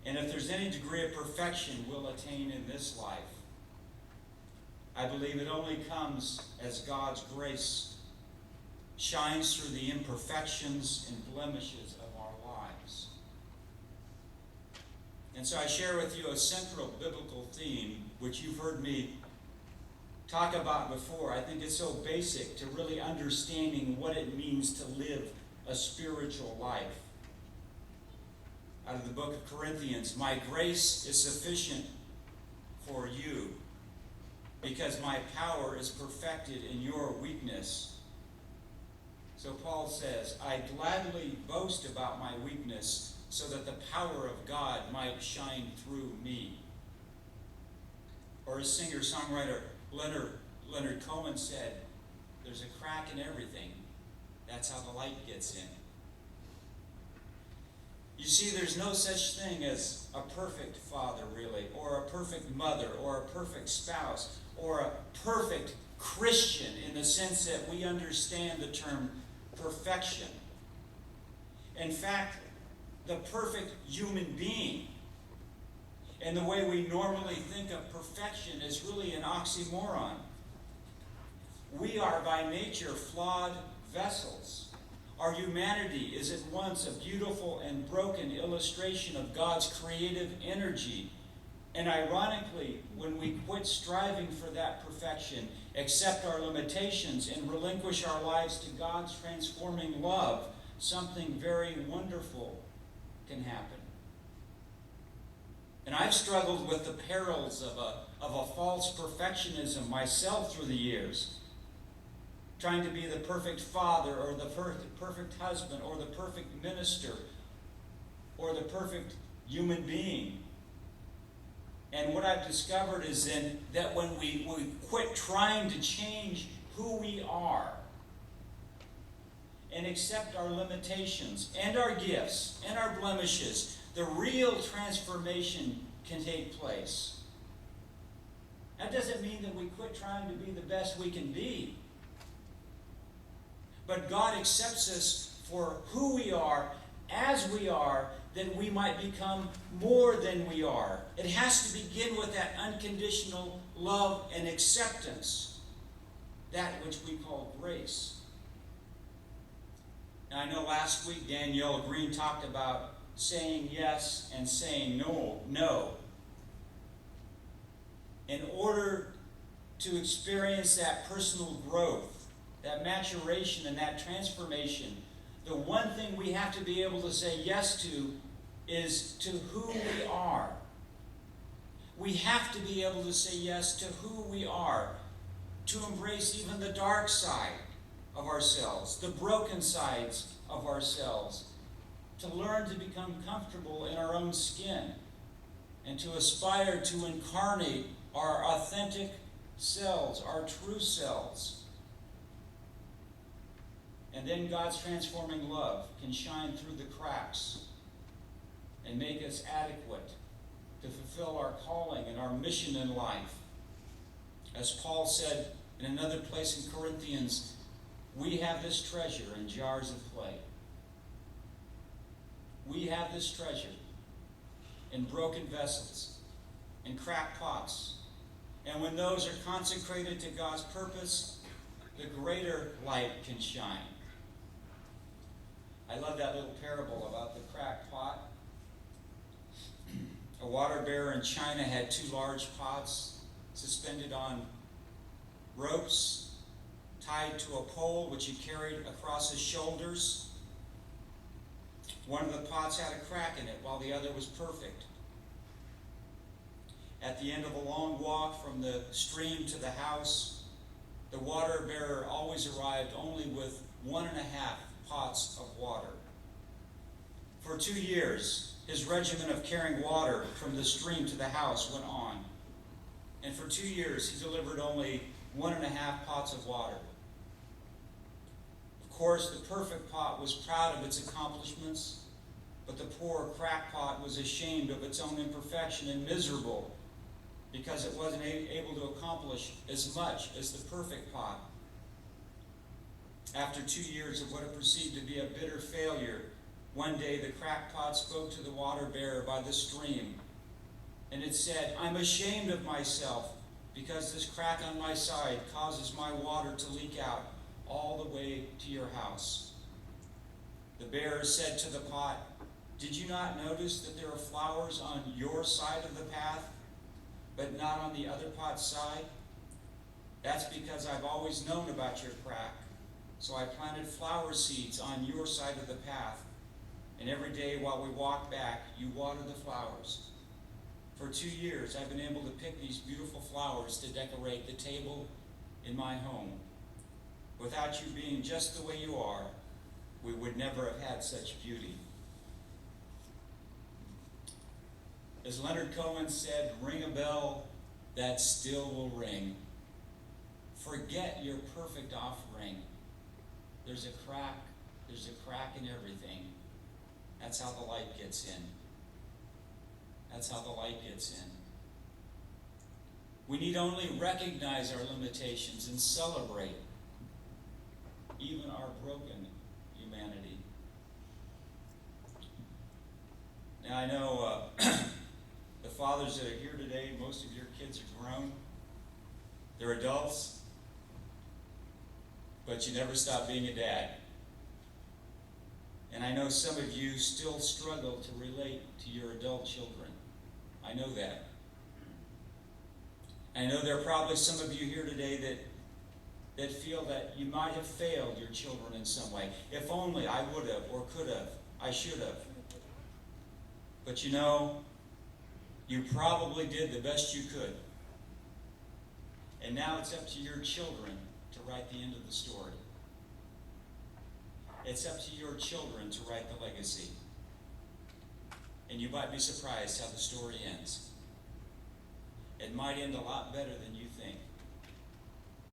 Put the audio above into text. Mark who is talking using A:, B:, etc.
A: And if there's any degree of perfection we'll attain in this life, I believe it only comes as God's grace shines through the imperfections and blemishes of our lives. And so I share with you a central biblical theme, which you've heard me talk about before. I think it's so basic to really understanding what it means to live a spiritual life. Out of the book of Corinthians, my grace is sufficient for you, because my power is perfected in your weakness. So Paul says, I gladly boast about my weakness, so that the power of God might shine through me. Or as singer-songwriter Leonard Cohen said, there's a crack in everything. That's how the light gets in. You see, there's no such thing as a perfect father, really, or a perfect mother, or a perfect spouse, or a perfect Christian in the sense that we understand the term perfection. In fact, the perfect human being, and the way we normally think of perfection, is really an oxymoron. We are by nature flawed vessels. Our humanity is at once a beautiful and broken illustration of God's creative energy. And ironically, when we quit striving for that perfection, accept our limitations, and relinquish our lives to God's transforming love, something very wonderful can happen. And I've struggled with the perils of a false perfectionism myself through the years. Trying to be the perfect father, or the perfect husband, or the perfect minister, or the perfect human being. And what I've discovered is then that when we quit trying to change who we are and accept our limitations and our gifts and our blemishes, the real transformation can take place. That doesn't mean that we quit trying to be the best we can be. But God accepts us for who we are, as we are, that we might become more than we are. It has to begin with that unconditional love and acceptance, that which we call grace. Now, I know last week Danielle Green talked about saying yes and saying no. In order to experience that personal growth, that maturation and that transformation, the one thing we have to be able to say yes to is to who we are. We have to be able to say yes to who we are, to embrace even the dark side of ourselves, the broken sides of ourselves, to learn to become comfortable in our own skin, and to aspire to incarnate our authentic selves, our true selves. And then God's transforming love can shine through the cracks and make us adequate to fulfill our calling and our mission in life. As Paul said in another place in Corinthians, we have this treasure in jars of clay. We have this treasure in broken vessels, in cracked pots. And when those are consecrated to God's purpose, the greater light can shine. I love that little parable about the cracked pot. A water bearer in China had 2 large pots suspended on ropes, tied to a pole which he carried across his shoulders. One of the pots had a crack in it, while the other was perfect. At the end of a long walk from the stream to the house, the water bearer always arrived only with 1.5 pots of water. For 2 years, his regimen of carrying water from the stream to the house went on. And for 2 years, he delivered only 1.5 pots of water. Of course, the perfect pot was proud of its accomplishments, but the poor cracked pot was ashamed of its own imperfection and miserable because it wasn't able to accomplish as much as the perfect pot. After 2 years of what it perceived to be a bitter failure, One day the crackpot spoke to the water bearer by the stream, and it said, "I'm ashamed of myself, because this crack on my side causes my water to leak out all the way to your house." The bearer said to the pot, "Did you not notice that there are flowers on your side of the path, but not on the other pot's side? That's because I've always known about your crack, so I planted flower seeds on your side of the path, and every day while we walk back, you water the flowers. For 2 years, I've been able to pick these beautiful flowers to decorate the table in my home. Without you being just the way you are, we would never have had such beauty." As Leonard Cohen said, "Ring a bell that still will ring. Forget your perfect offering. There's a crack in everything. That's how the light gets in. That's how the light gets in." We need only recognize our limitations and celebrate even our broken humanity. Now I know the fathers that are here today, most of your kids are grown. They're adults, but you never stop being a dad. And I know some of you still struggle to relate to your adult children. I know that. I know there are probably some of you here today that feel that you might have failed your children in some way. If only I would have, or could have, I should have. But you know, you probably did the best you could. And now it's up to your children to write the end of the story. It's up to your children to write the legacy. And you might be surprised how the story ends. It might end a lot better than you